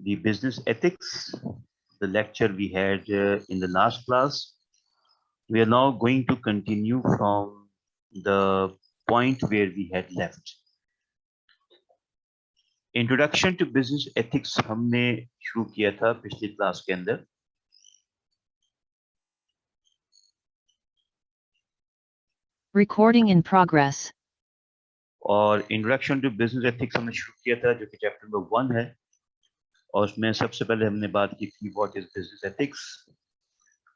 the business ethics, the lecture we had in the last class. We are now going to continue from the point where we had left. Introduction to business ethics हमने शुरू किया था पिछली class के अंदर. Recording in progress. और introduction to business ethics हमने शुरू किया था जो कि चैप्टर नंबर 1 है, और उसमें सबसे पहले हमने बात की थी व्हाट इज बिजनेस एथिक्स,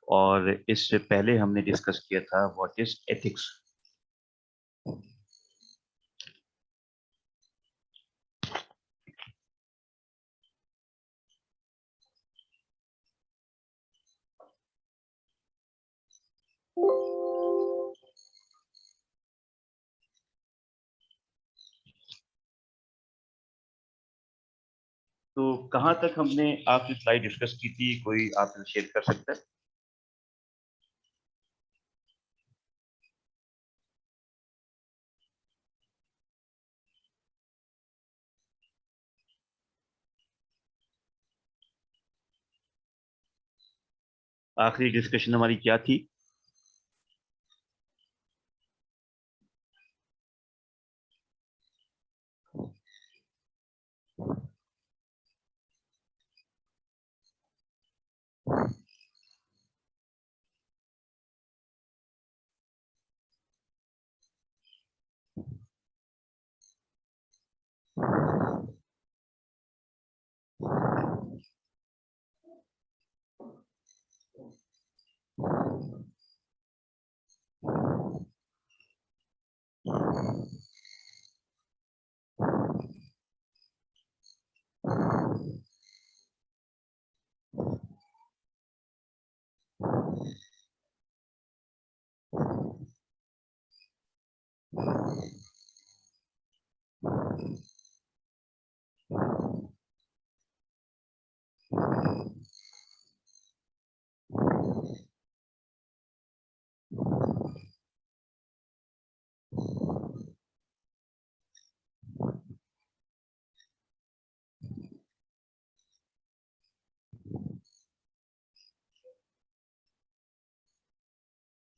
और इससे पहले हमने डिस्कस किया था व्हाट इज एथिक्स. तो कहां तक हमने आपकी स्लाइड डिस्कस की थी, कोई आपसे शेयर कर सकता है? आखिरी डिस्कशन हमारी क्या थी?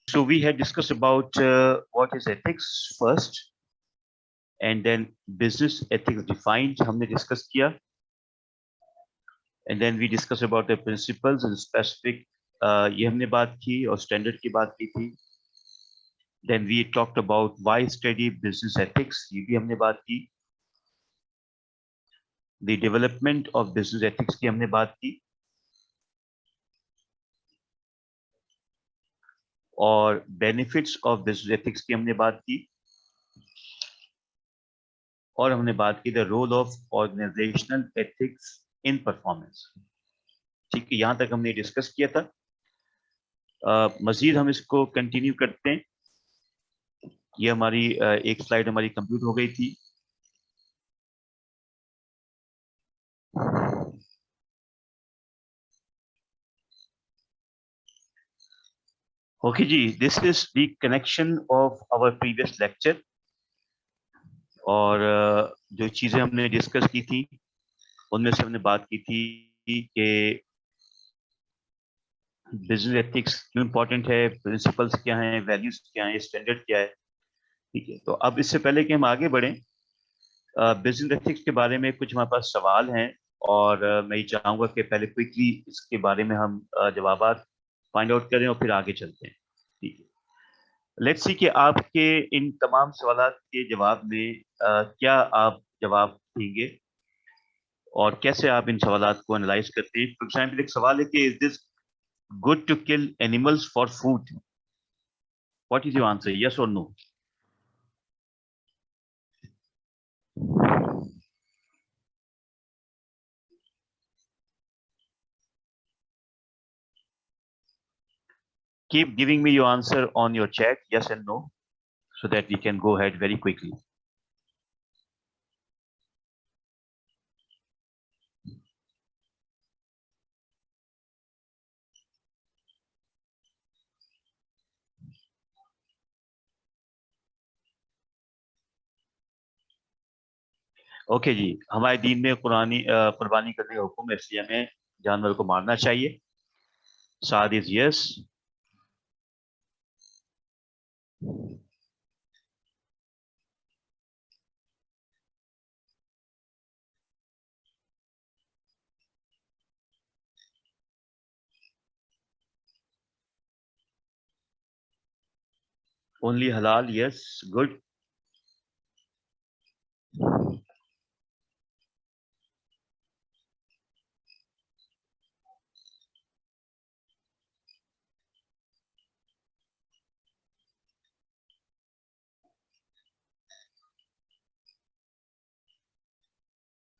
So we had discussed about what is ethics first, and then business ethics defined हमने discuss किया, and then we discussed about the principles and specific ये हमने बात की, और standard की बात की थी. Then we talked about why study business ethics, ये भी हमने बात की. The development of business ethics की हमने बात की, और benefits of business ethics की हमने बात की, और हमने बात की the role of organizational ethics in performance. ठीक है, यहाँ तक हमने डिस्कस किया था. मजीद हम इसको कंटिन्यू करते हैं. ये हमारी एक स्लाइड हमारी कंप्लीट हो गई थी. ओके जी, this is the connection of our previous lecture. और जो चीजें हमने डिस्कस की थी उनमें से हमने बात की थी कि बिजनेस एथिक्स क्यों इंपॉर्टेंट है, प्रिंसिपल्स क्या हैं, वैल्यूज क्या हैं, स्टैंडर्ड क्या है. ठीक है, तो अब इससे पहले कि हम आगे बढ़ें, बिजनेस एथिक्स के बारे में कुछ हमारे पास सवाल हैं, और मैं ये चाहूंगा कि पहले क्विकली इसके बारे में हम जवाब फाइंड आउट करें और फिर आगे चलते हैं. ठीक है, लेट्स सी कि आपके इन तमाम सवालों के जवाब में क्या आप जवाब देंगे और कैसे आप इन सवालों को एनालाइज करते हैं. फॉर एग्जाम्पल, एक सवाल है कि is this good to kill animals for food? What is your answer, yes और no? Keep giving me your answer on your chat, yes and no, so that we can go ahead very quickly. Okay ji, हमारे दीन में कुर्बानी करने का हुक्म है, इसलिए हमें जानवर को मारना चाहिए. Saad is yes. Only halal, yes, good.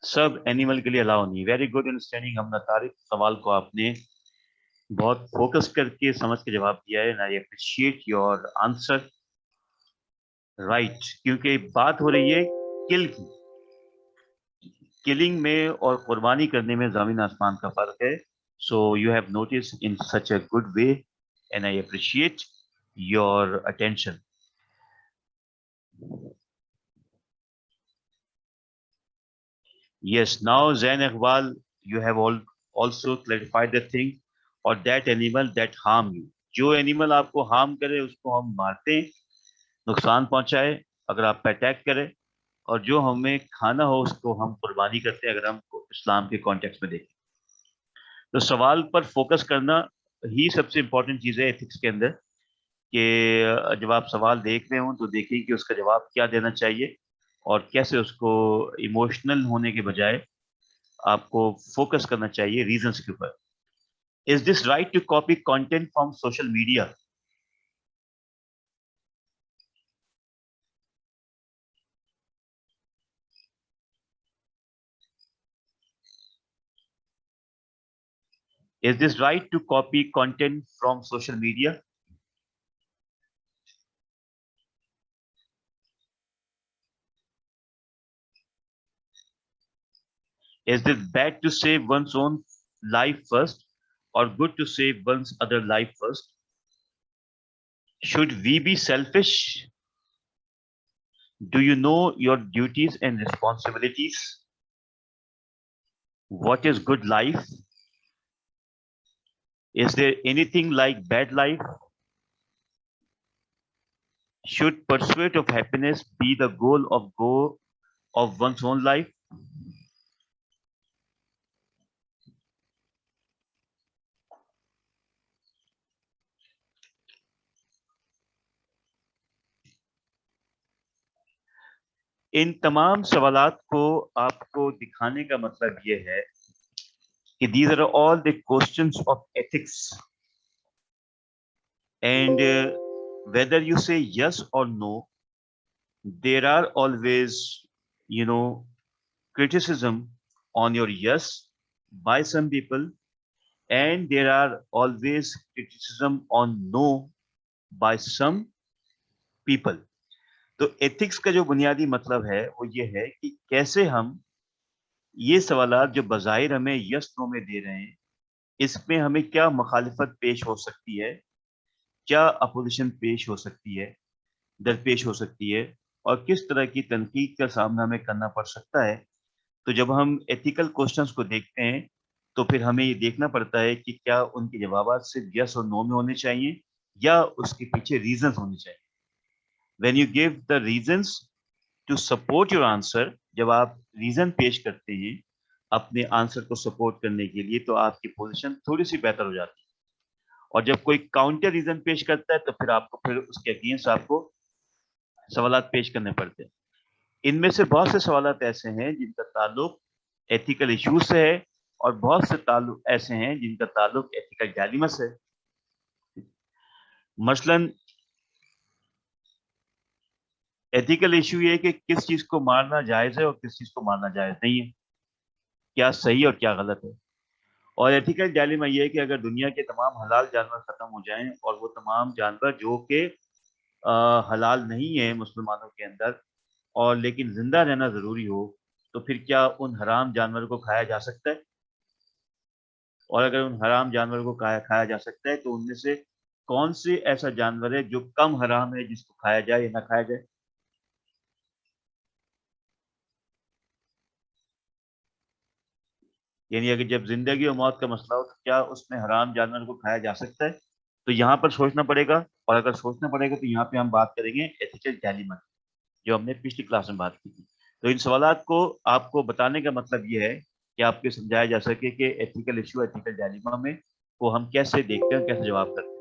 सब एनिमल के लिए अलाउ नहीं. Very good understanding Hamna Tariq. सवाल को आपने बहुत फोकस करके समझ के जवाब दिया है. I appreciate your answer. Right, क्योंकि बात हो रही है किल की. किलिंग में और कुर्बानी करने में जमीन आसमान का फर्क है. So you have notice in such a good way and I appreciate your attention. Yes, now Zain Iqbal, you have also clarified the thing, or that animal that harm you. जो एनिमल आपको harm करे उसको हम मारते हैं, नुकसान पहुंचाए अगर आप पे अटैक करे, और जो हमें खाना हो उसको हम कुर्बानी करते हैं अगर हम इस्लाम के कॉन्टेक्स्ट में देखें. तो सवाल पर फोकस करना ही सबसे इम्पोर्टेंट चीज़ है एथिक्स के अंदर, कि जब आप सवाल देख रहे हो तो देखिए कि उसका जवाब क्या देना चाहिए और कैसे उसको इमोशनल होने के बजाय आपको फोकस करना चाहिए रीजंस के ऊपर. Is this right to copy content from social media? Is this right to copy content from social media? Is it bad to save one's own life first or good to save one's other life first? Should we be selfish? Do you know your duties and responsibilities? What is good life? Is there anything like bad life? Should pursuit of happiness be the goal of one's own life? इन तमाम सवालात को आपको दिखाने का मतलब ये है कि these are all the questions of ethics, and whether you say yes or no, there are always, criticism on your yes by some people, and there are always criticism on no by some people. तो ethics का जो बुनियादी मतलब है वो ये है कि कैसे हम ये सवालात जो बज़ाहिर हमें यस नो में दे रहे हैं, इसमें हमें क्या मुखालिफत पेश हो सकती है, क्या अपोजिशन पेश हो सकती है, दरपेश हो सकती है, और किस तरह की तनकीद का सामना हमें करना पड़ सकता है. तो जब हम एथिकल क्वेश्चंस को देखते हैं तो फिर हमें ये देखना पड़ता है कि क्या उनके जवाब सिर्फ यस और नो में होने चाहिए या उसके पीछे रीजंस होने चाहिए. When you give the reasons to support your answer, जब आप रीजन पेश करते हैं अपने आंसर को सपोर्ट करने के लिए, तो आपकी पोजीशन थोड़ी सी बेहतर हो जाती है. और जब कोई काउंटर रीजन पेश करता है तो फिर आपको फिर उसके अगेंस्ट आपको सवालात पेश करने पड़ते हैं. इनमें से बहुत से सवालात ऐसे हैं जिनका ताल्लुक एथिकल इश्यूज से है, और बहुत से ताल्लुक ऐसे हैं जिनका ताल्लुक एथिकल डायलेमा से है. मसलन एथिकल इशू ये है कि किस चीज को मारना जायज है और किस चीज को मारना जायज नहीं है, क्या सही और क्या गलत है. और एथिकल डायलेमा ये है कि अगर दुनिया के तमाम हलाल जानवर खत्म हो जाएं और वो तमाम जानवर जो कि हलाल नहीं है मुसलमानों के अंदर, और लेकिन जिंदा रहना जरूरी हो, तो फिर क्या उन हराम जानवर को खाया जा सकता है? और अगर उन हराम जानवर को खाया जा सकता है तो उनमें से कौन से ऐसा जानवर है जो कम हराम है जिसको खाया जाए या ना खाया जाए? یعنی اگر جب زندگی اور موت کا مسئلہ ہو تو کیا اس میں حرام جانور کو کھایا جا سکتا ہے؟ تو یہاں پر سوچنا پڑے گا، اور اگر سوچنا پڑے گا تو یہاں پہ ہم بات کریں گے ایتھیکل ڈائلیما، جو ہم نے پچھلی کلاس میں بات کی تھی. تو ان سوالات کو آپ کو بتانے کا مطلب یہ ہے کہ آپ کو سمجھایا جا سکے کہ ایتھیکل ایشو، ایتھیکل ڈائلیما میں وہ ہم کیسے دیکھتے ہیں، کیسے جواب کرتے ہیں.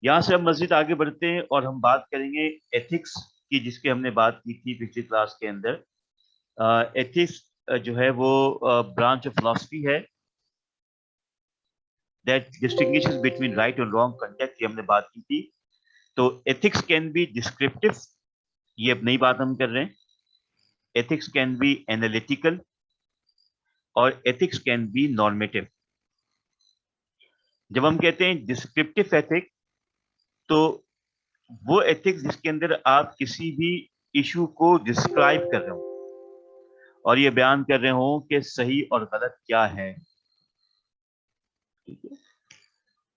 یہاں سے ہم مزید آگے بڑھتے ہیں اور ہم بات کریں گے ایتھکس کی، جس کی ہم نے بات کی تھی پچھلی کلاس کے اندر. ایتھکس جو ہے وہ برانچ آف فلاسفی ہے that distinguishes between right and wrong conduct، یہ ہم نے بات کی تھی. تو ethics can be descriptive، یہ اب نئی بات ہم کر رہے ہیں. ethics can be analytical اور ethics can be normative. جب ہم کہتے ہیں descriptive ethics تو وہ ethics جس کے اندر آپ کسی بھی ایشو کو ڈسکرائب کر رہے ہوں اور یہ بیان کر رہے ہوں کہ صحیح اور غلط کیا ہے.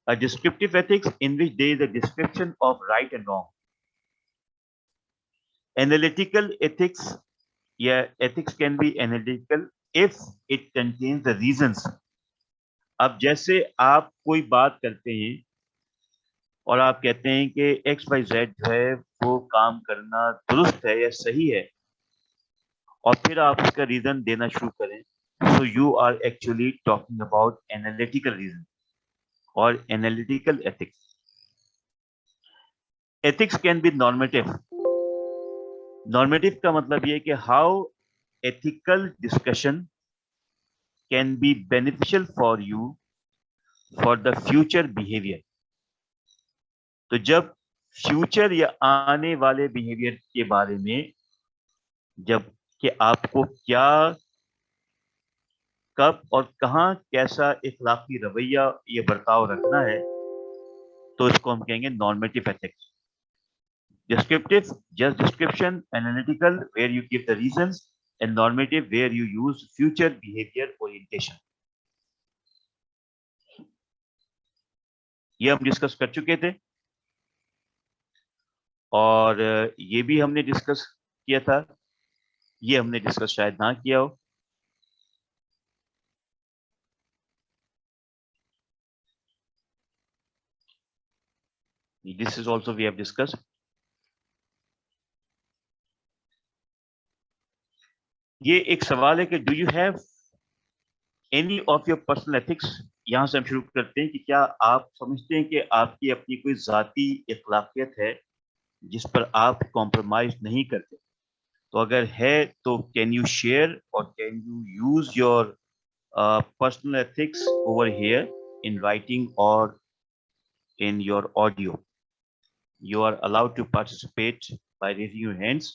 A descriptive ethics in which there is a description of right and wrong. Analytical ethics, yeah, ethics can be analytical if it contains the reasons. اب جیسے آپ کوئی بات کرتے ہیں اور آپ کہتے ہیں کہ ایکس وائی زیڈ جو ہے وہ کام کرنا درست ہے یا صحیح ہے، اور پھر آپ اس کا ریزن دینا شروع کریں، so you are actually talking about analytical reason or analytical ethics. Ethics can be normative. Normative کا مطلب یہ کہ how ethical discussion can be beneficial for you for the future behavior. تو جب فیوچر یا آنے والے بیہیویئر کے بارے میں، جب کہ آپ کو کیا، کب اور کہاں کیسا اخلاقی رویہ یہ برتاؤ رکھنا ہے، تو اس کو ہم کہیں گے نارمیٹیو ethics. Descriptive, just description; analytical, where you give the reasons; and normative, where you use future behavior orientation. یہ ہم ڈسکس کر چکے تھے، اور یہ بھی ہم نے ڈسکس کیا تھا، یہ ہم نے ڈسکس شاید نہ کیا ہو. This is also we have discussed. یہ ایک سوال ہے کہ do you have any of your personal ethics. یہاں سے ہم شروع کرتے ہیں کہ کیا آپ سمجھتے ہیں کہ آپ کی اپنی کوئی ذاتی اخلاقیت ہے جس پر آپ کمپرومائز نہیں کرتے؟ تو اگر ہے تو کین یو شیئر اور can you use your personal ethics over here in writing اور in your audio. You are allowed to participate by raising your hands.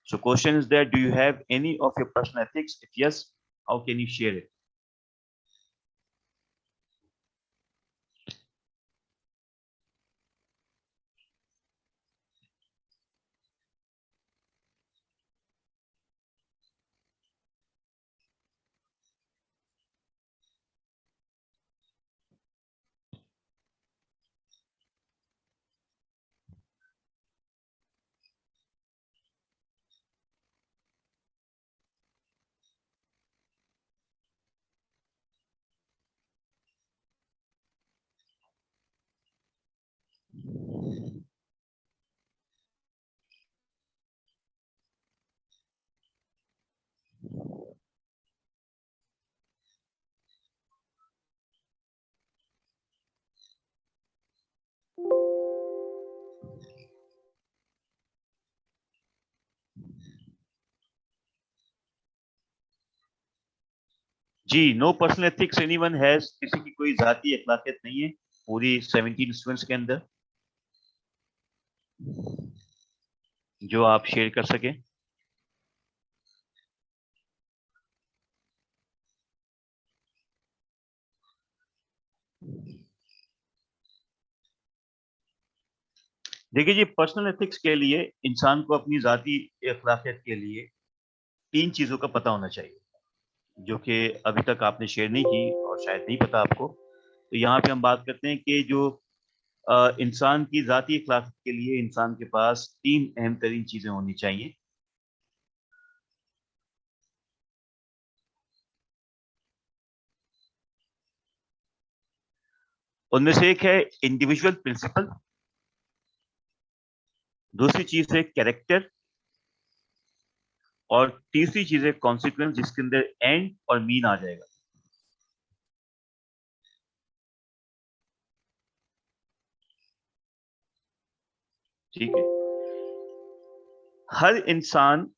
So question is there, do you have any of your personal ethics? If yes, how can you share it? جی، no personal ethics any one has, کسی کی کوئی ذاتی اخلاقیت نہیں ہے پوری 17 students کے اندر جو آپ شیئر کر سکیں. دیکھیے جی، پرسنل ایتھکس کے لیے انسان کو اپنی ذاتی اخلاقیت کے لیے 3 چیزوں کا پتہ ہونا چاہیے، جو کہ ابھی تک آپ نے شیئر نہیں کی اور شاید نہیں پتا آپ کو. تو یہاں پہ ہم بات کرتے ہیں کہ جو انسان کی ذاتی اخلاقیت کے لیے انسان کے پاس 3 اہم ترین چیزیں ہونی چاہیے. उनमें से एक है इंडिविजुअल प्रिंसिपल, दूसरी चीज है कैरेक्टर, और तीसरी चीज है कॉन्सिक्वेंस, जिसके अंदर एंड और मीन आ जाएगा। ठीक है, हर इंसान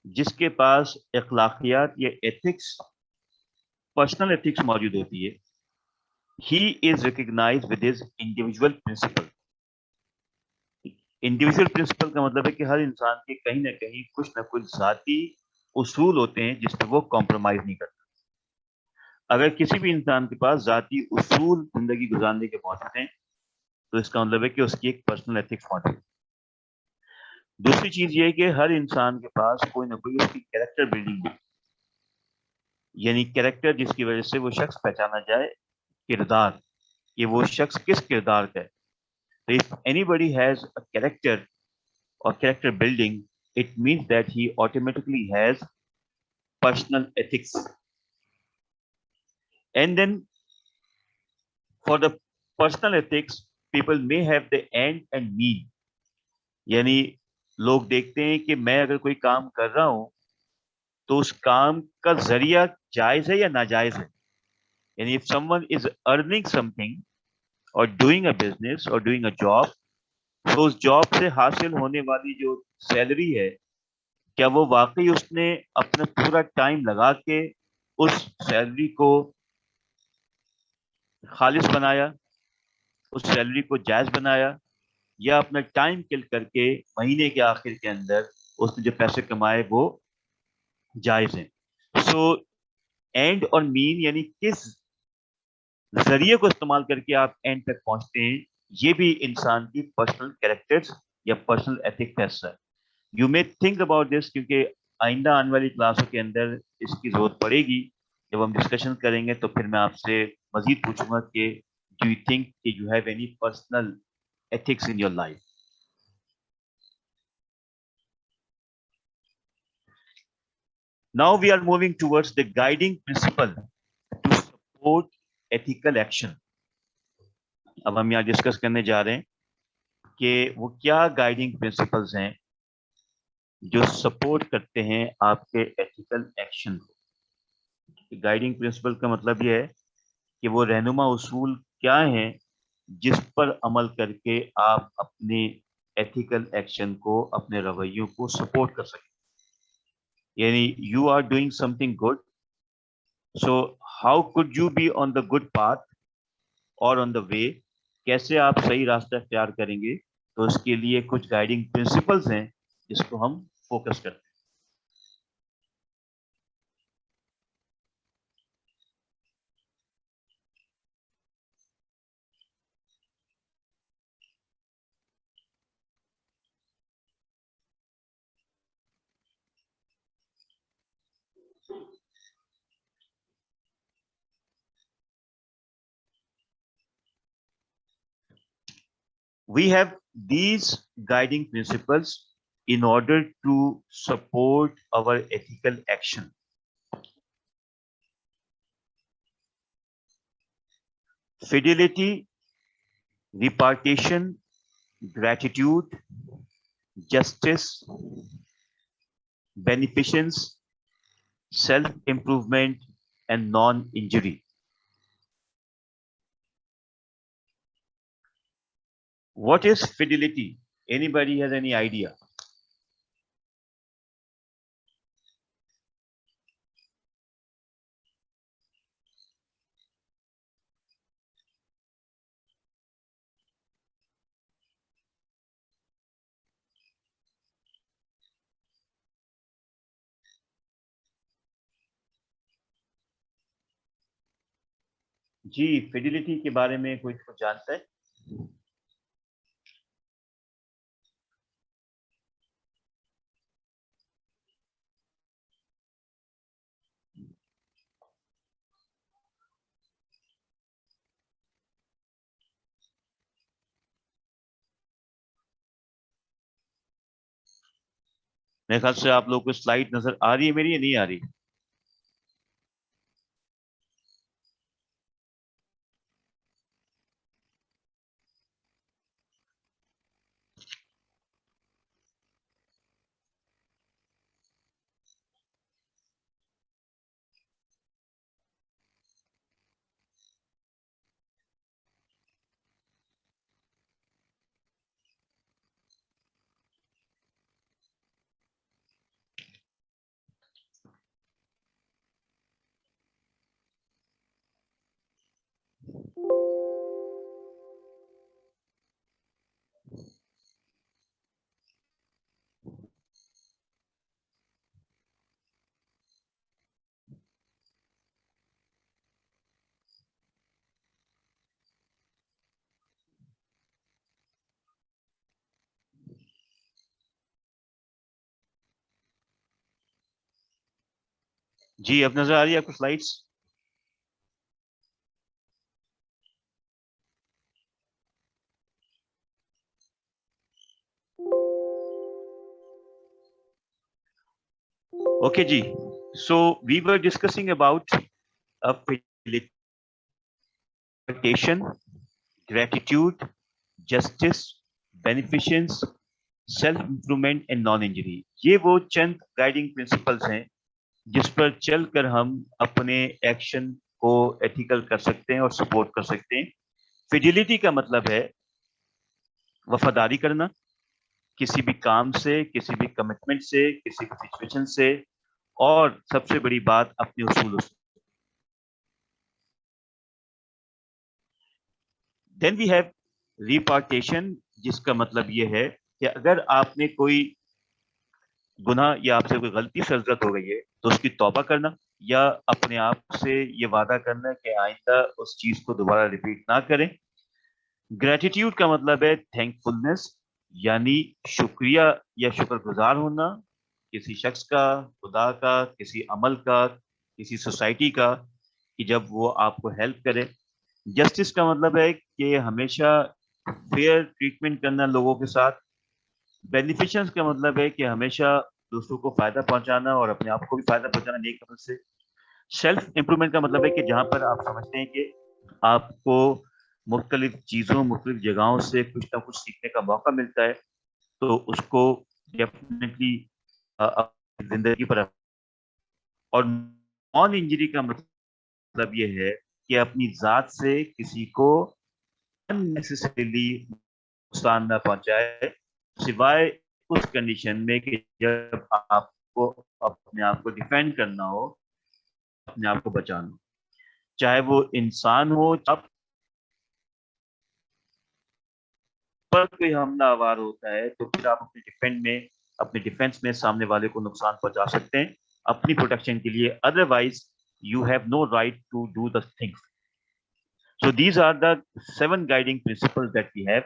जिसके पास अखलाकियात या एथिक्स, पर्सनल एथिक्स मौजूद होती है, he is recognised with his individual principle. Individual principle का मतलब है कि हर इंसान के कहीं ना कहीं कुछ ना कुछ ज़ाती उसूल होते हैं जिस पर वो कॉम्प्रोमाइज नहीं करता। अगर किसी भी इंसान के पास ज़ाती उसूल जिंदगी गुजारने के मौजूद हैं, तो इसका मतलब है कि उसकी एक पर्सनल एथिक्स मौजूद है। दूसरी चीज ये है कि हर इंसान के पास कोई ना कोई उसकी कैरेक्टर बिल्डिंग है, यानी कैरेक्टर जिसकी वजह से वो शख्स पहचाना जाए, किरदार, कि वो शख्स किस किरदार का है। तो if anybody has a character or character building, it means that he automatically has personal ethics. And then for the personal ethics, people may have the end and mean. यानी लोग देखते हैं कि मैं अगर कोई काम कर रहा हूं तो उस काम का जरिया जायज है या नाजायज है। यानी if someone is earning something or doing a business or doing a job, तो उस जॉब से हासिल होने वाली जो सैलरी है, क्या वो वाकई उसने अपना पूरा टाइम लगा के उस सैलरी को खालिस बनाया, उस सैलरी को जायज बनाया, या अपना टाइम किल करके महीने के आखिर के अंदर उसने जो पैसे कमाए वो जायज हैं। सो एंड और मीन यानी किस जरिए को इस्तेमाल करके आप एंड तक पहुंचते हैं, ये भी इंसान की पर्सनल कैरेक्टर्स या पर्सनल एथिक्स है sir. You may think about this, क्योंकि आइंदा आने वाली क्लासों के अंदर इसकी जरूरत पड़ेगी। जब हम डिस्कशन करेंगे तो फिर मैं आपसे मजीद पूछूंगा कि do you think you have any personal ethics in your life? Now we are moving towards the guiding principle to support ethical action. अब हम यहाँ डिस्कस करने जा रहे हैं कि वो क्या गाइडिंग प्रिंसिपल्स हैं जो सपोर्ट करते हैं आपके एथिकल एक्शन को। गाइडिंग प्रिंसिपल का मतलब ये है कि वो रहनुमा उसूल क्या हैं जिस पर अमल करके आप अपने एथिकल एक्शन को, अपने रवैयों को सपोर्ट कर सकें। यानी you are doing something good, so how could you be on the good path और ऑन द वे, कैसे आप सही रास्ता इख्तियार करेंगे। तो उसके लिए कुछ गाइडिंग प्रिंसिपल्स हैं जिसको हम फोकस करते हैं। We have these guiding principles in order to support our ethical action. Fidelity, repartition, gratitude, justice, beneficence, self-improvement, and non-injury. What is fidelity? Anybody has any idea? जी, फिडिलिटी के बारे में कोई कुछ जानता है? मेरे ख्याल से आप लोगों को स्लाइड नजर आ रही है मेरी, या नहीं आ रही? जी अब नजर आ रही है आपको slides? Okay ji, so we were discussing about facilitation, gratitude, justice, beneficence, self improvement and non injury. ये वो चंद गाइडिंग प्रिंसिपल्स हैं जिस पर चलकर हम अपने एक्शन को एथिकल कर सकते हैं और सपोर्ट कर सकते हैं। फिडिलिटी का मतलब है वफादारी करना किसी भी काम से, किसी भी कमिटमेंट से, किसी भी सिचुएशन से, और सबसे बड़ी बात अपने उसूलों से। देन वी हैव रिपार्टेशन, जिसका मतलब ये है कि अगर आपने कोई गुनाह या आपसे कोई गलती सरजद हो गई है तो उसकी तौबा करना, या अपने आप से ये वादा करना कि आइंदा उस चीज को दोबारा रिपीट ना करें। ग्रेटिट्यूड का मतलब है थैंकफुलनेस, यानी शुक्रिया या शुक्रगुजार होना किसी शख्स का, खुदा का, किसी अमल का, किसी सोसाइटी का, कि जब वो आपको हेल्प करे। जस्टिस का मतलब है कि हमेशा फेयर ट्रीटमेंट करना लोगों के साथ। बेनिफिशियंस का मतलब है कि हमेशा दूसरों को फायदा पहुंचाना और अपने आप को भी फायदा पहुंचाना नेक अमल से। सेल्फ इम्प्रूवमेंट का मतलब है कि जहां पर आप समझते हैं कि आपको मुख्तलिफ चीजों, मुख्तलिफ जगहों से कुछ ना कुछ सीखने का मौका मिलता है, तो उसको डेफिनेटली अपनी जिंदगी पर। और नॉन इंजरी का मतलब ये है कि अपनी जात से किसी को अननेसेसरीली नुकसान न पहुंचाए, सिवाय उस कंडीशन में कि जब आपको अपने आप को डिफेंड करना हो, अपने आप को बचाना हो, चाहे वो इंसान हो। आप पर कोई हमलावर होता है तो फिर आप अपने डिफेंस में सामने वाले को नुकसान पहुंचा सकते हैं अपनी प्रोटेक्शन के लिए। Otherwise you have no right to do the things. So these are the 7 guiding principles that we have,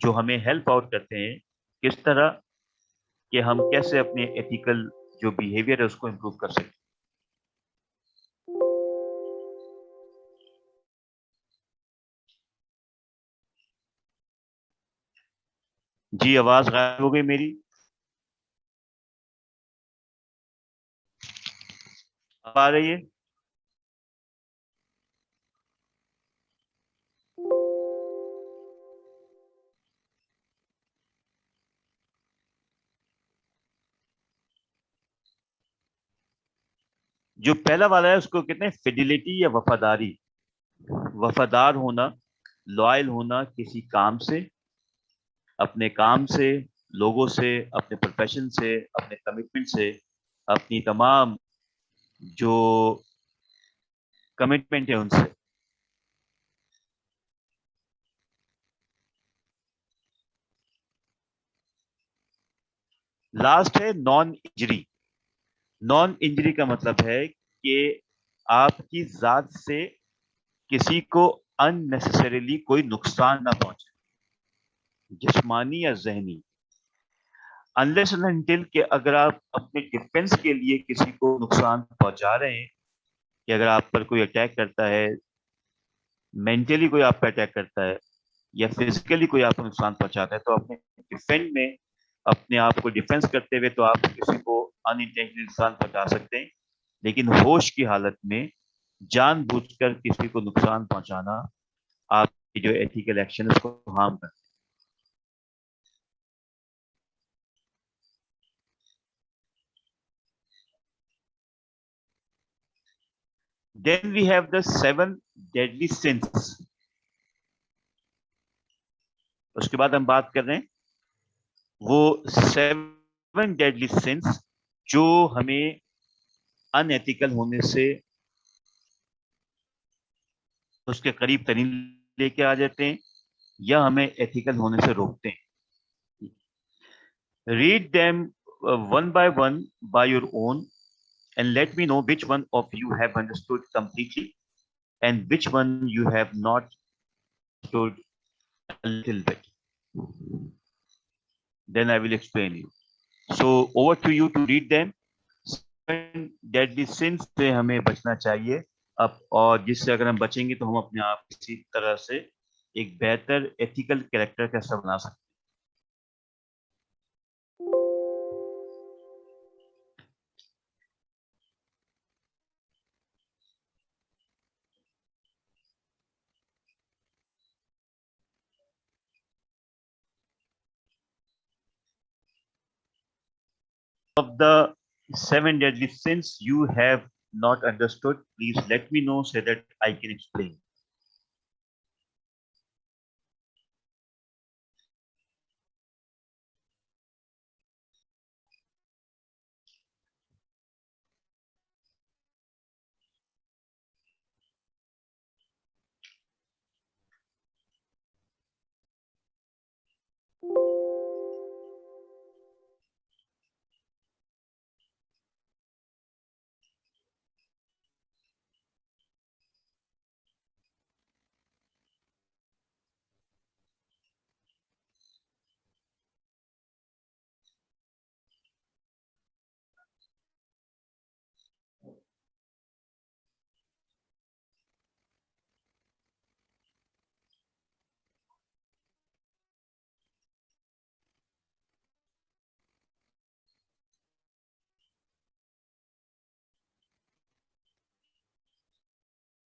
जो हमें हेल्प आउट करते हैं किस तरह कि हम कैसे अपने एथिकल जो बिहेवियर है उसको इम्प्रूव कर सकते हैं। जी आवाज गायब हो गई मेरी, अब आ रही है? जो पहला वाला है उसको कहते हैं फिडिलिटी या वफादारी। वफादार होना, लॉयल होना किसी काम से, अपने काम से, लोगों से, अपने प्रोफेशन से, अपने कमिटमेंट से, अपनी तमाम जो कमिटमेंट है उनसे। लास्ट है नॉन इंजरी। नॉन इंजरी का मतलब है कि आपकी जात से किसी को अननेसेसरीली कोई नुकसान ना पहुंचे, जिस्मानी या जहनी। अनलेस एंड अनटिल कि अगर आप अपने डिफेंस के लिए किसी को नुकसान पहुंचा रहे हैं, कि अगर आप पर कोई अटैक करता है, मेंटली कोई आप पर अटैक करता है या फिजिकली कोई आपको नुकसान पहुंचाता है, तो अपने डिफेंस में अपने आप को डिफेंस करते हुए तो आप किसी को अनइंटेंशनली नुकसान पहुंचा सकते हैं। लेकिन होश की हालत में जानबूझकर किसी को नुकसान पहुंचाना आपकी जो एथिकल एक्शन है उसको हार्म करता है। Then we have the 7 deadly sins. उसके बाद हम बात कर रहे हैं वो 7 deadly sins जो हमें अनएथिकल होने से उसके करीब तरीन लेके आ जाते हैं या हमें एथिकल होने से रोकते हैं। Read them one by one by your own and let me know which one of you have understood completely and which one you have not understood a little bit. Then I will explain you. So over to you to read them. Deadly since से हमें बचना चाहिए अब, और जिससे अगर हम बचेंगे तो हम अपने आप किसी तरह से एक बेहतर एथिकल कैरेक्टर कैसा बना सकते हैं. Of the 7 deadly sins you have not understood, please let me know so that I can explain.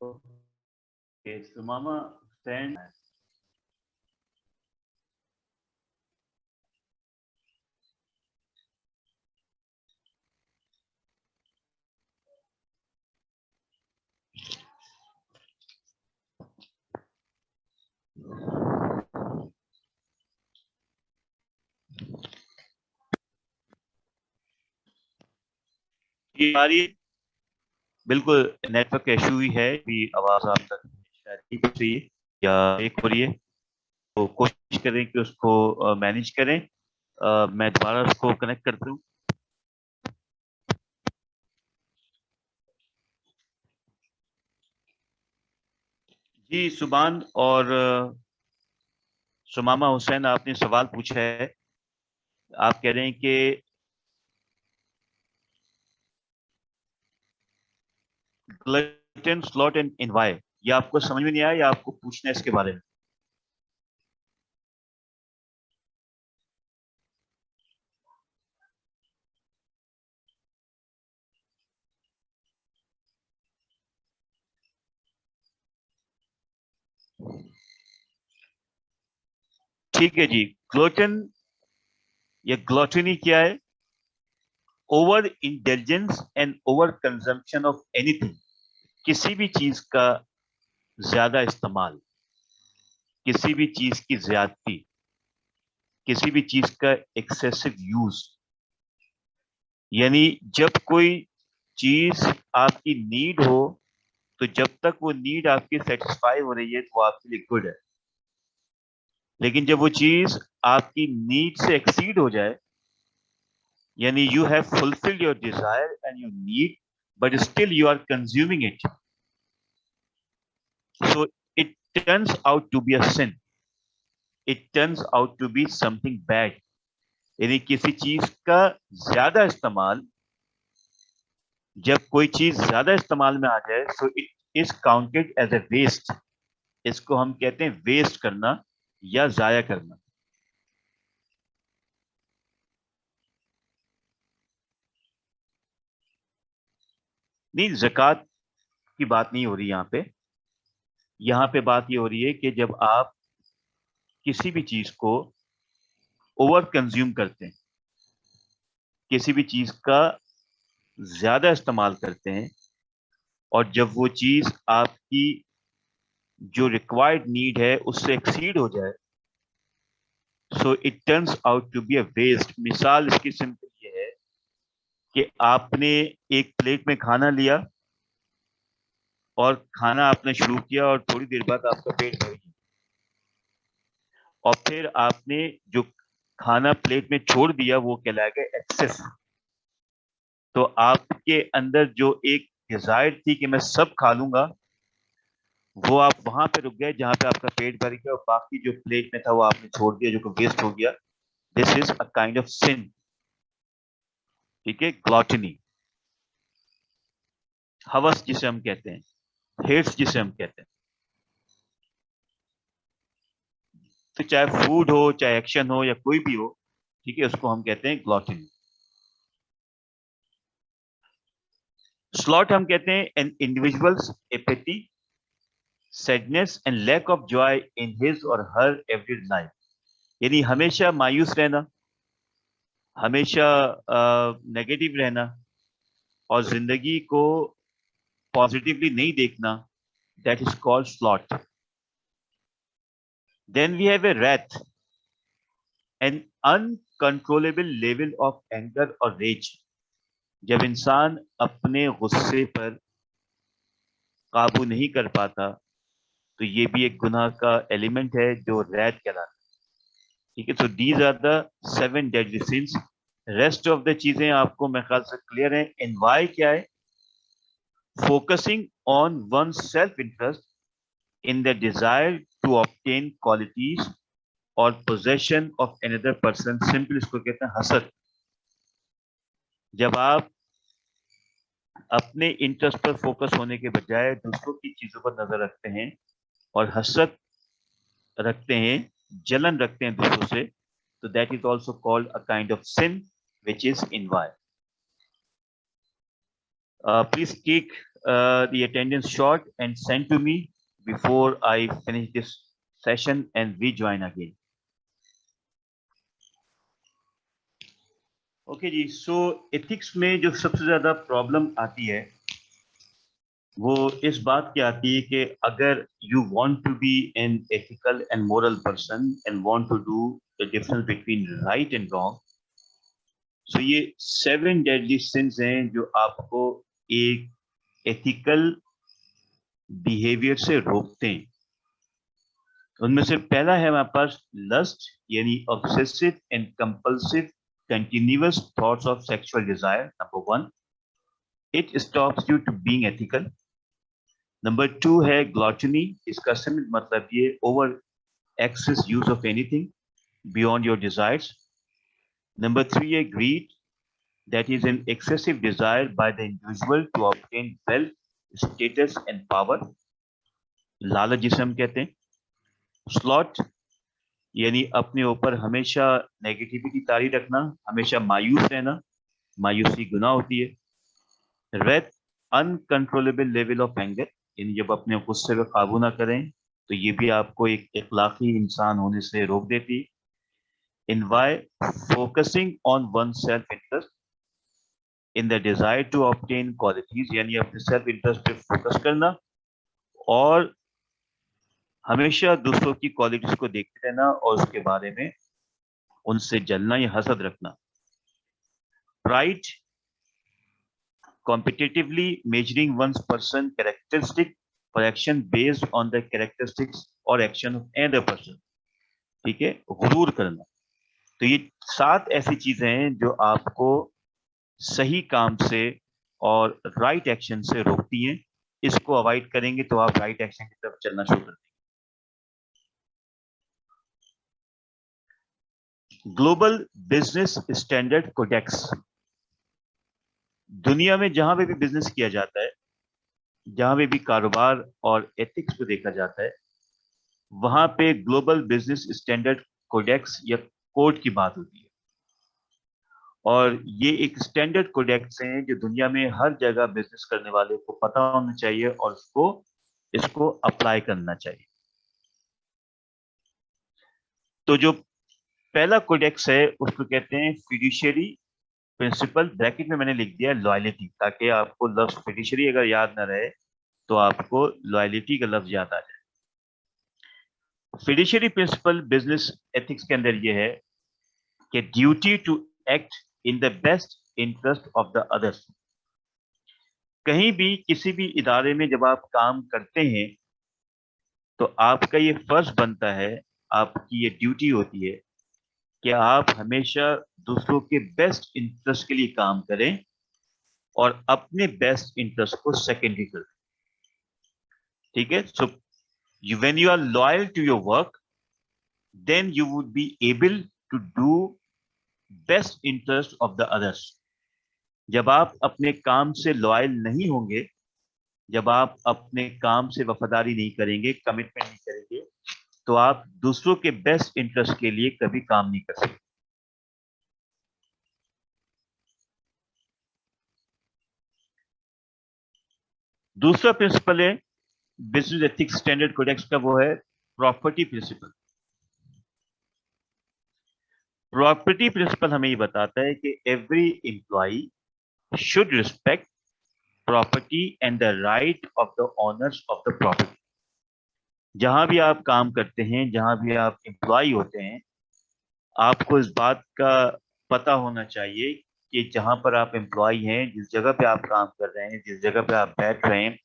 Okay, so Mama stand. ये हमारी बिल्कुल नेटवर्क इशू ही है, भी आवाज आप तक शायद ठीक हो रही है या एक हो रही है, तो कोशिश करें कि उसको मैनेज करें. मैं दोबारा उसको कनेक्ट करता हूँ. जी सुबान और सुमामा हुसैन, आपने सवाल पूछा है. आप कह रहे हैं कि ग्लटन, स्लॉट एंड इनवाई, ये आपको समझ में नहीं आया या आपको पूछना है इसके बारे में? ठीक है जी. ग्लूटेन या ग्लूटेनी क्या है? Over intelligence and over consumption of anything, किसी भी चीज का ज्यादा इस्तेमाल, किसी भी चीज की ज्यादती, किसी भी चीज का एक्सेसिव यूज. यानी जब कोई चीज आपकी नीड हो, तो जब तक वो नीड आपकी सेटिस्फाई हो रही है तो वो आपके लिए गुड है. लेकिन जब वो चीज आपकी नीड से एक्सीड हो जाए, यानी you have fulfilled your desire and your need, but still you are consuming it, so it turns out to be a sin. It turns out to be something bad. यानी किसी चीज का ज्यादा इस्तेमाल, जब कोई चीज ज्यादा इस्तेमाल में आ जाए, so it is counted as a waste. इसको हम कहते हैं वेस्ट करना या जाया करना. नहीं, ज़कात की बात नहीं हो रही यहाँ पे. यहाँ पे बात ये हो रही है कि जब आप किसी भी चीज को ओवर कंज्यूम करते हैं, किसी भी चीज का ज्यादा इस्तेमाल करते हैं, और जब वो चीज आपकी जो रिक्वायर्ड नीड है उससे एक्सीड हो जाए, so it turns out to be a waste. मिसाल इसकी सिंपल ये है कि आपने एक प्लेट में खाना लिया और खाना आपने शुरू किया और थोड़ी देर बाद आपका पेट भर गया, और फिर आपने जो खाना प्लेट में छोड़ दिया वो कहलाएगा एक्सेस. तो आपके अंदर जो एक डिजायर थी कि मैं सब खा लूंगा, वो आप वहां पे रुक गए जहां पे आपका पेट भर गया, और बाकी जो प्लेट में था वो आपने छोड़ दिया, जो कि वेस्ट हो गया. This is a kind of sin. ठीक है, ग्लॉटनी. हवस जिसे हम कहते हैं, हेट्स जिसे हम कहते हैं। तो चाहे फूड हो, चाहे एक्शन हो, या कोई भी हो, ठीक है, उसको हम कहते हैं ग्लॉटिनी। स्लॉट हम कहते हैं an individual's apathy, sadness and lack of joy in his or her every life, यानी हमेशा मायूस रहना, हमेशा नेगेटिव रहना, और जिंदगी को पॉजिटिवली नहीं देखना, that is called sloth. Then we have a wrath, an uncontrollable level of anger और rage, जब इंसान अपने गुस्से पर काबू नहीं कर पाता, तो ये भी एक गुनाह का एलिमेंट है जो रैथ कहलाता है। ठीक है, so these are the 7 deadly sins. Rest of the चीजें आपको मेरे ख्याल से क्लियर है। एंड वाई क्या है? Focusing on one self interest in the desire to obtain qualities or possession of another person, simple इसको कहते हैं हसद। जब आप अपने इंटरेस्ट पर फोकस होने के बजाय दूसरों की चीजों पर नजर रखते हैं और हसद रखते हैं, जलन रखते हैं दूसरों से, तो that is also called a kind of sin which is envy. Please take the attendance short and send to me before I finish this session and we join again. Okay जी, सो एथिक्स में जो सबसे ज्यादा problem आती है वो इस बात की आती है कि अगर you want to be an ethical and moral person and want to do the difference between right and wrong, so ये 7 डेडली सिंस हैं जो आपको एक एथिकल बिहेवियर से रोकते हैं। उनमें से पहला है हमारे पास लस्ट, यानी obsessive and compulsive continuous thoughts of sexual desire. Number 1, it stops you to being ethical. Number 2 है gluttony, इसका सिर्फ मतलब ये over excess use of anything beyond your desires. Number 3 है greed, that is an excessive desire by the individual to obtain wealth, status and power. लालच जिसे हम कहते हैं। Sloth, यानी अपने ऊपर हमेशा नेगेटिविटी तारी रखना, हमेशा मायूस रहना, मायूसी गुनाह होती है। Wraith, uncontrollable level of anger, यानी जब अपने गुस्से पर काबू ना करें तो ये भी आपको एक इखलाकी इंसान होने से रोक देती है। Envy, focusing on one self interest in the desire to obtain qualities, यानी अपने सेल्फ इंटरेस्ट पे फोकस करना और हमेशा दूसरों की क्वालिटीज को देखते रहना और उसके बारे में उनसे जलना या हसद रखना। Pride, competitively measuring one's person characteristic for action based on the characteristics or action of another person, ठीक है, गुरूर करना। तो ये 7 ऐसी चीजें हैं जो आपको सही काम से और राइट एक्शन से रोकती हैं। इसको अवॉइड करेंगे तो आप राइट एक्शन की तरफ चलना शुरू कर देंगे। ग्लोबल बिजनेस स्टैंडर्ड कोडेक्स, दुनिया में जहां पे भी बिजनेस किया जाता है, जहां पे भी कारोबार और एथिक्स को देखा जाता है, वहां पे ग्लोबल बिजनेस स्टैंडर्ड कोडेक्स या कोड की बात होती है। और ये एक स्टैंडर्ड कोडेक्स हैं जो दुनिया में हर जगह बिजनेस करने वाले को पता होना चाहिए और इसको अप्लाई करना चाहिए। तो जो पहला कोडेक्स है उसको कहते हैं फिड्यूशियरी प्रिंसिपल, ब्रैकेट में मैंने लिख दिया लॉयल्टी, ताकि आपको लफ्ज फिड्यूशियरी अगर याद ना रहे तो आपको लॉयल्टी का लफ्ज याद आ जाए। फिड्यूशियरी प्रिंसिपल बिजनेस एथिक्स के अंदर ये है कि duty to act in the best interest of the others. कहीं भी किसी भी इदारे में जब आप काम करते हैं तो आपका ये फर्ज बनता है, आपकी ये ड्यूटी होती है कि आप हमेशा दूसरों के बेस्ट इंटरेस्ट के लिए काम करें और अपने बेस्ट इंटरेस्ट को सेकेंडरी कर दें। ठीक है, सो when you are loyal to your work, then you would be able to do best interest of the others. जब आप अपने काम से लॉयल नहीं होंगे जब आप अपने काम से वफादारी नहीं करेंगे, कमिटमेंट नहीं करेंगे, तो आप दूसरों के बेस्ट इंटरेस्ट के लिए कभी काम नहीं कर सकते। दूसरा प्रिंसिपल है बिजनेस एथिक्स स्टैंडर्ड कोडेक्स का, वो है प्रॉपर्टी प्रिंसिपल। प्रॉपर्टी प्रिंसिपल हमें ये बताता है कि every employee should respect property and the right of the owners of the property. जहां भी आप काम करते हैं, जहां भी आप एम्प्लॉय होते हैं, आपको इस बात का पता होना चाहिए कि जहां पर आप एम्प्लॉय हैं, जिस जगह पे आप काम कर रहे हैं, जिस जगह पे आप बैठ रहे हैं,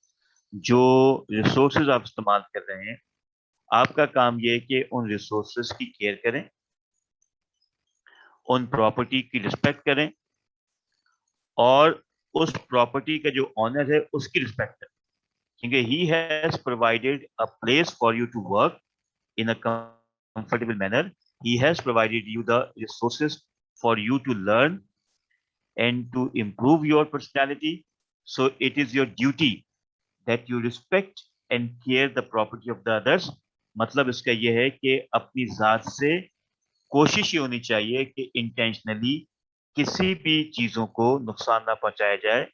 जो रिसोर्सेज आप इस्तेमाल कर रहे हैं, आपका काम ये है कि उन रिसोर्सेज की केयर करें, उन प्रॉपर्टी की रिस्पेक्ट करें और उस प्रॉपर्टी का जो ऑनर है उसकी रिस्पेक्ट करें, क्योंकि he has provided a place for you to work in a comfortable manner. He has provided you the resources for you to learn and to improve your personality. So it is your duty that you respect and care the property of the others. मतलब इसका यह है कि अपनी जात से कोशिश ये होनी चाहिए कि इंटेंशनली किसी भी चीजों को नुकसान ना पहुंचाया जाए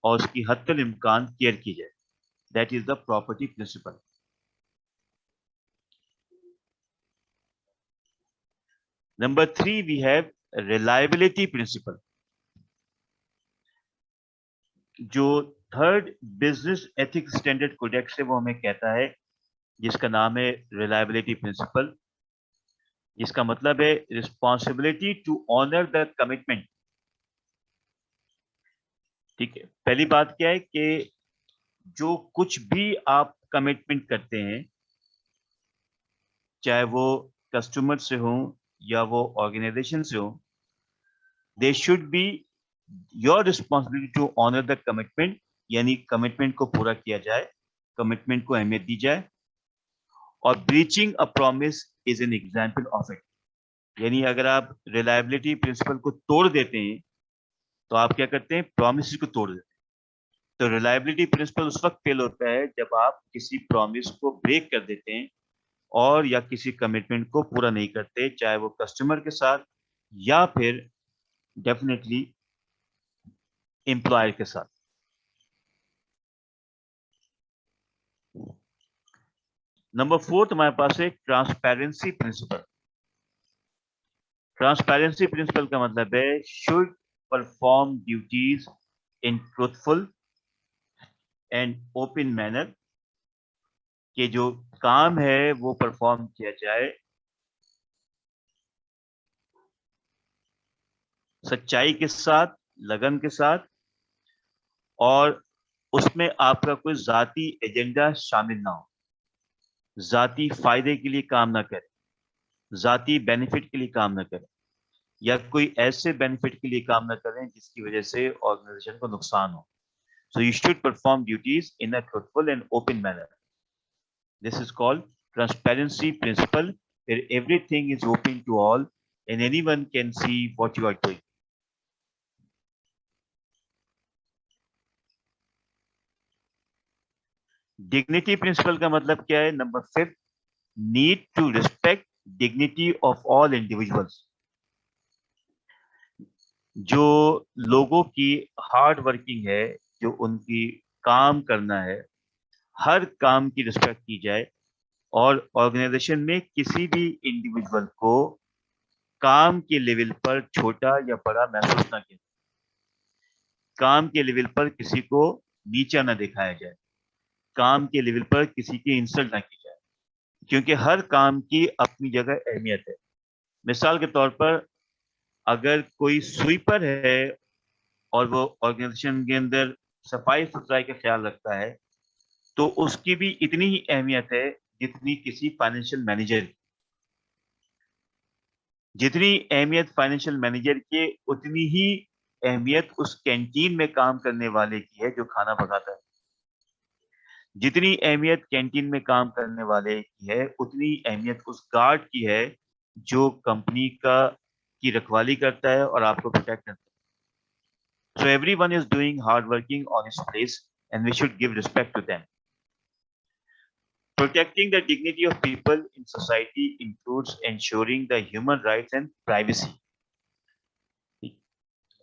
और उसकी हद तक इम्कान केयर की जाए। That is the property principle. Number 3, we have reliability principle. जो third business ethics standard codex है वो हमें कहता है, जिसका नाम है रिलायबिलिटी प्रिंसिपल, जिसका मतलब है responsibility to honour the commitment. ठीक है, पहली बात क्या है कि जो कुछ भी आप कमिटमेंट करते हैं, चाहे वो कस्टमर से हो या वो ऑर्गेनाइजेशन से हो, they should be your responsibility to honour the commitment, यानी कमिटमेंट को पूरा किया जाए, कमिटमेंट को अहमियत दी जाए। और breaching a promise is an example of it, यानी अगर आप रिलायबिलिटी प्रिंसिपल को तोड़ देते हैं तो आप क्या करते हैं, प्रॉमिस को तोड़ देते हैं। तो रिलायबिलिटी प्रिंसिपल उस वक्त फेल होता है जब आप किसी प्रॉमिस को ब्रेक कर देते हैं और या किसी कमिटमेंट को पूरा नहीं करते, चाहे वो कस्टमर के साथ या फिर डेफिनेटली एम्प्लॉयर के साथ। नंबर 4 हमारे पास है ट्रांसपेरेंसी प्रिंसिपल। ट्रांसपेरेंसी प्रिंसिपल का मतलब है should perform duties in truthful and open manner, कि जो काम है वो परफॉर्म किया जाए सच्चाई के साथ, लगन के साथ, और उसमें आपका कोई जाती एजेंडा शामिल ना हो, जाती फायदे के लिए काम ना करें, जाती बेनिफिट के लिए काम ना करें, या कोई ऐसे बेनिफिट के लिए काम ना करें जिसकी वजह से ऑर्गेनाइजेशन को नुकसान हो। So you should perform duties in a truthful and open manner. This is called transparency principle, where everything is open to all and anyone can see what you are doing. Dignity principle का मतलब क्या है? Number 5, need to respect dignity of all individuals. जो लोगों की hard working है, जो उनकी काम करना है, हर काम की रिस्पेक्ट की जाए और ऑर्गेनाइजेशन में किसी भी इंडिविजुअल को काम के लेवल पर छोटा या बड़ा महसूस ना किया, काम के लेवल पर किसी को नीचा ना दिखाया जाए, काम के लेवल पर किसी की इंसल्ट ना की जाए, क्योंकि हर काम की अपनी जगह अहमियत है। मिसाल के तौर पर अगर कोई स्वीपर है और वो ऑर्गेनाइजेशन के अंदर सफाई सुथराई का ख्याल रखता है, तो उसकी भी इतनी ही अहमियत है जितनी किसी फाइनेंशियल मैनेजर की। जितनी अहमियत फाइनेंशियल मैनेजर की, उतनी ही अहमियत उस कैंटीन में काम करने वाले की है जो खाना पकाता है। जितनी अहमियत कैंटीन में काम करने वाले की है, उतनी अहमियत उस गार्ड की है जो कंपनी की रखवाली करता है और आपको प्रोटेक्ट करता है। So everyone is doing hard working on his place and we should give respect to them. Protecting the dignity of people in society includes ensuring the human rights and privacy.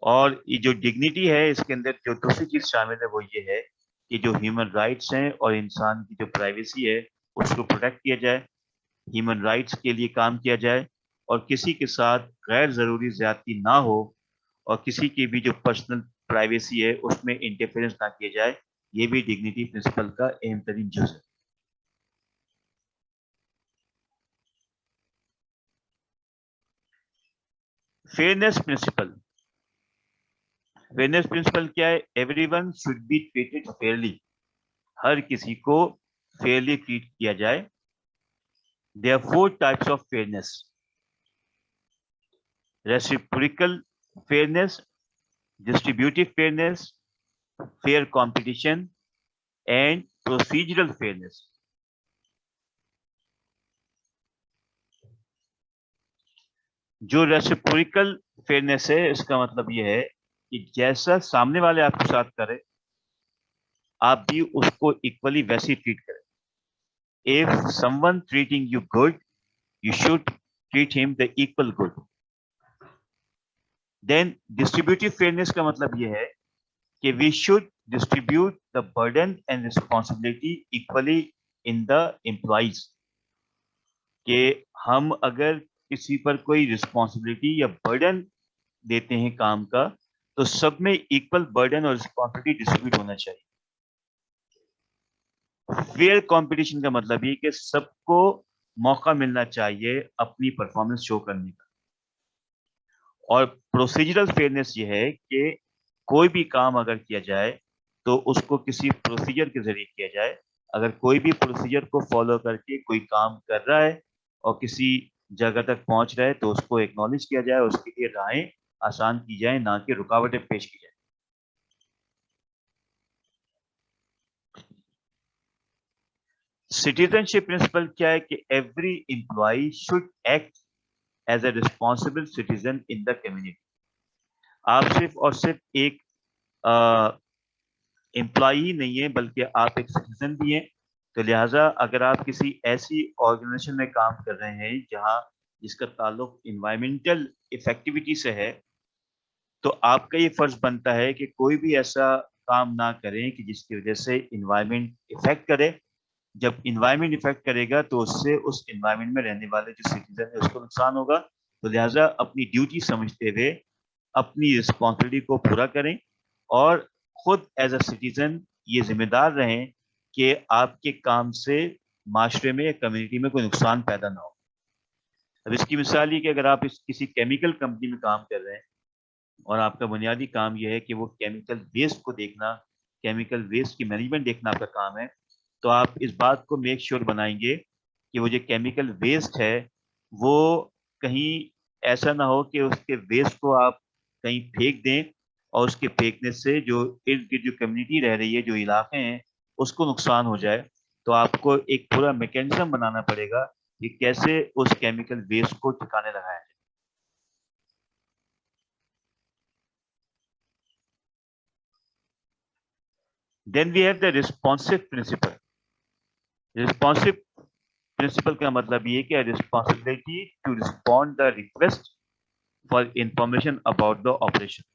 और ये जो dignity है इसके अंदर जो दूसरी चीज शामिल है वो ये है कि जो ह्यूमन राइट्स हैं और इंसान की जो प्राइवेसी है उसको प्रोटेक्ट किया जाए, ह्यूमन राइट्स के लिए काम किया जाए और किसी के साथ गैर जरूरी ज्यादती ना हो और किसी की भी जो पर्सनल प्राइवेसी है उसमें इंटरफेरेंस ना किया जाए. ये भी डिग्निटी प्रिंसिपल का अहम तरीन जुज़ है. Fairness principal. फेयरनेस प्रिंसिपल क्या है? Everyone should be treated fairly. हर किसी को फेयरली ट्रीट किया जाए. There are 4 types of fairness: reciprocal fairness, distributive fairness, fair competition and procedural fairness. जो रेसिप्रोकल फेयरनेस है इसका मतलब यह है कि जैसा सामने वाले आपके साथ करे आप भी उसको इक्वली वैसे ट्रीट करें. If someone treating you good you should treat him the equal good. Then distributive fairness का मतलब ये है कि we should distribute the burden and responsibility equally in the employees. कि हम अगर किसी पर कोई रिस्पॉन्सिबिलिटी या बर्डन देते हैं काम का तो सब में इक्वल बर्डन और रिस्पॉन्सिबिलिटी डिस्ट्रीब्यूट होना चाहिए. फेयर कंपटीशन का मतलब ये कि सबको मौका मिलना चाहिए अपनी परफॉर्मेंस शो करने का. और प्रोसीजरल फेयरनेस ये है कि कोई भी काम अगर किया जाए तो उसको किसी प्रोसीजर के जरिए किया जाए. अगर कोई भी प्रोसीजर को फॉलो करके कोई काम कर रहा है और किसी जगह तक पहुंच रहा है तो उसको एक्नॉलेज किया जाए, उसके लिए राहें आसान की जाए, ना कि रुकावटें पेश की जाए. सिटीजनशिप प्रिंसिपल क्या है कि every employee should act as a responsible citizen in the community. आप सिर्फ और सिर्फ एक एम्प्लॉई नहीं है बल्कि आप एक सिटीजन भी हैं. तो लिहाजा अगर आप किसी ऐसी ऑर्गेनाइजेशन में काम कर रहे हैं जहां जिसका ताल्लुक इन्वायरमेंटल इफेक्टिविटी से है तो आपका ये फर्ज बनता है कि कोई भी ऐसा काम ना करें कि जिसकी वजह से इन्वायरमेंट इफेक्ट करे. जब इन्वायरमेंट इफेक्ट करेगा तो उससे उस इन्वायरमेंट में रहने वाले जो सिटीजन है उसको नुकसान होगा. तो लिहाजा अपनी ड्यूटी समझते हुए अपनी रिस्पॉन्सिबिलिटी को पूरा करें और खुद एज अ सिटीजन ये जिम्मेदार रहें कि आपके काम से माशरे में या कम्युनिटी में कोई नुकसान पैदा ना हो. अब इसकी मिसाल ये कि अगर आप किसी केमिकल कंपनी में काम कर रहे हैं और आपका बुनियादी काम यह है कि वो केमिकल वेस्ट को देखना, केमिकल वेस्ट की मैनेजमेंट देखना आपका काम है, तो आप इस बात को मेक श्योर बनाएंगे कि वो जो केमिकल वेस्ट है वो कहीं ऐसा ना हो कि उसके वेस्ट को आप कहीं फेंक दें और उसके फेंकने से जो इर्द गिर्द जो कम्युनिटी रह रही है, जो इलाके हैं, उसको नुकसान हो जाए. तो आपको एक पूरा मैकेनिज्म बनाना पड़ेगा कि कैसे उस केमिकल वेस्ट को ठिकाने लगाया जाए. Then we have the responsive principle. Responsive principle का मतलब ये कि responsibility to respond the request for information about the operation.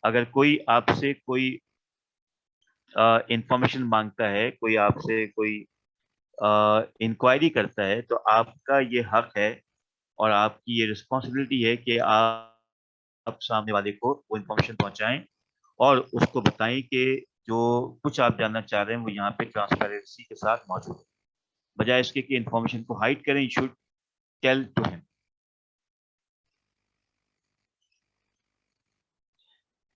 अगर कोई आपसे कोई इंफॉर्मेशन मांगता है, कोई आपसे कोई इंक्वायरी करता है तो आपका ये हक है और आपकी ये रिस्पॉन्सिबिलिटी है कि आप सामने वाले को वो इंफॉर्मेशन पहुंचाएं और उसको बताएं कि जो कुछ आप जानना चाह रहे हैं वो यहाँ पे ट्रांसपेरेंसी के साथ मौजूद है. बजाय इसके कि इंफॉर्मेशन को हाइड करें, you should tell to him.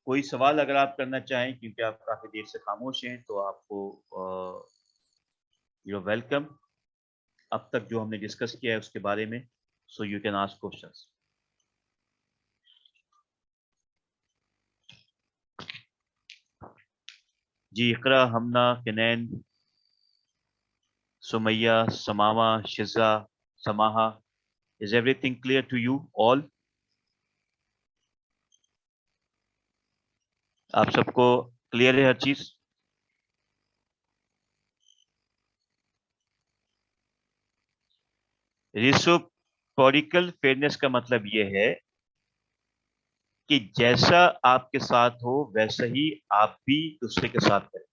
कोई सवाल अगर आप करना चाहें क्योंकि आप काफी देर से खामोश हैं तो आपको यू आर वेलकम. अब तक जो हमने डिस्कस किया है उसके बारे में, so you can ask questions. जी, Iqra, Hamna, Kanain, Sumaiya, Samama, Shiza, Samaha, is everything clear to you all? आप सबको क्लियर है हर चीज? रेसिप्रोकल फेयरनेस का मतलब ये है कि जैसा आपके साथ हो वैसा ही आप भी दूसरे के साथ करें,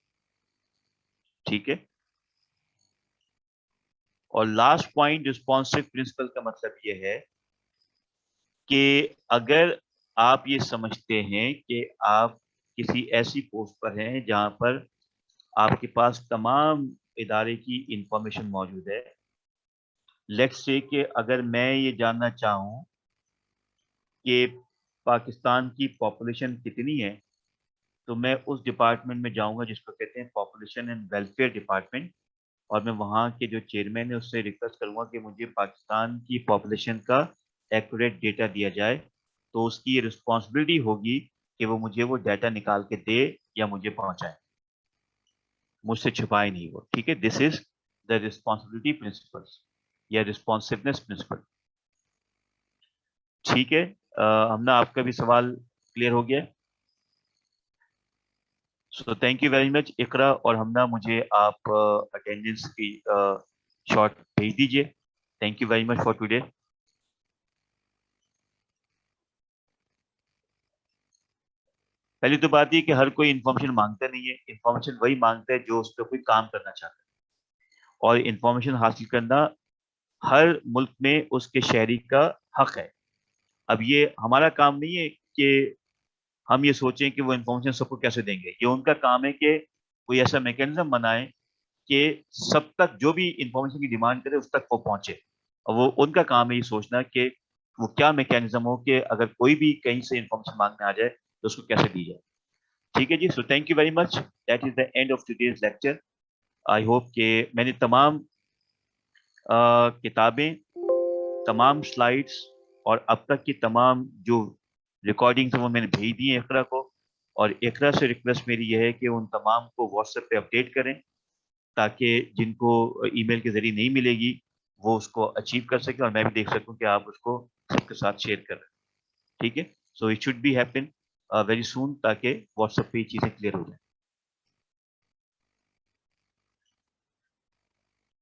ठीक है। और लास्ट पॉइंट रिस्पॉन्सिव प्रिंसिपल का मतलब ये है कि अगर आप ये समझते हैं कि आप किसी ऐसी पोस्ट पर हैं जहां पर आपके पास तमाम इदारे की इंफॉर्मेशन मौजूद है, लेट्स से कि अगर मैं ये जानना चाहूं कि पाकिस्तान की पॉपुलेशन कितनी है, तो मैं उस डिपार्टमेंट में जाऊंगा जिसको कहते हैं पॉपुलेशन एंड वेलफेयर डिपार्टमेंट, और मैं वहाँ के जो चेयरमैन है उससे रिक्वेस्ट करूंगा कि मुझे पाकिस्तान की पॉपुलेशन का एक्यूरेट डेटा दिया जाए। तो उसकी रिस्पॉन्सिबिलिटी होगी कि वो मुझे वो डाटा निकाल के दे या मुझे पहुंचाए, मुझसे छुपाए नहीं वो, ठीक है। This is the responsibility principles या रिस्पॉन्सिवनेस प्रिंसिपल, ठीक है। हमने आपका भी सवाल क्लियर हो गया। So thank you very much Iqra और हमना, मुझे आप अटेंडेंस की शॉर्ट भेज दीजिए। Thank you very much for today. पहली तो बात ये कि हर कोई इन्फॉर्मेशन मांगता नहीं है, इन्फॉर्मेशन वही मांगता है जो उस पर कोई काम करना चाहता है, और इन्फॉर्मेशन हासिल करना हर मुल्क में उसके शहरी का हक है। अब ये हमारा काम नहीं है कि हम ये सोचें कि वो इन्फॉर्मेशन सबको कैसे देंगे, ये उनका काम है कि कोई ऐसा मैकेनिज्म बनाए कि सब तक जो भी इंफॉर्मेशन की डिमांड करे उस तक वो पहुंचे। और वो उनका काम है ये सोचना कि वो क्या मैकेनिज्म हो कि अगर कोई भी कहीं से इंफॉर्मेशन मांगने आ जाए तो उसको कैसे दी जाए, ठीक है जी। So thank you very much, that is the end of today's lecture. I hope कि मैंने तमाम किताबें, तमाम स्लाइड्स और अब तक की तमाम जो रिकॉर्डिंग्स वो मैंने भेज दी हैं इकरा को, और इकरा से रिक्वेस्ट मेरी यह है कि उन तमाम को व्हाट्सएप पे अपडेट करें ताकि जिनको ईमेल के जरिए नहीं मिलेगी वो उसको अचीव कर सके और मैं भी देख सकूं कि आप उसको सबके साथ शेयर कर रहे हैं, ठीक है। So it should be happen very soon ताकि व्हाट्सएप पे ये चीज़ें क्लियर हो जाए।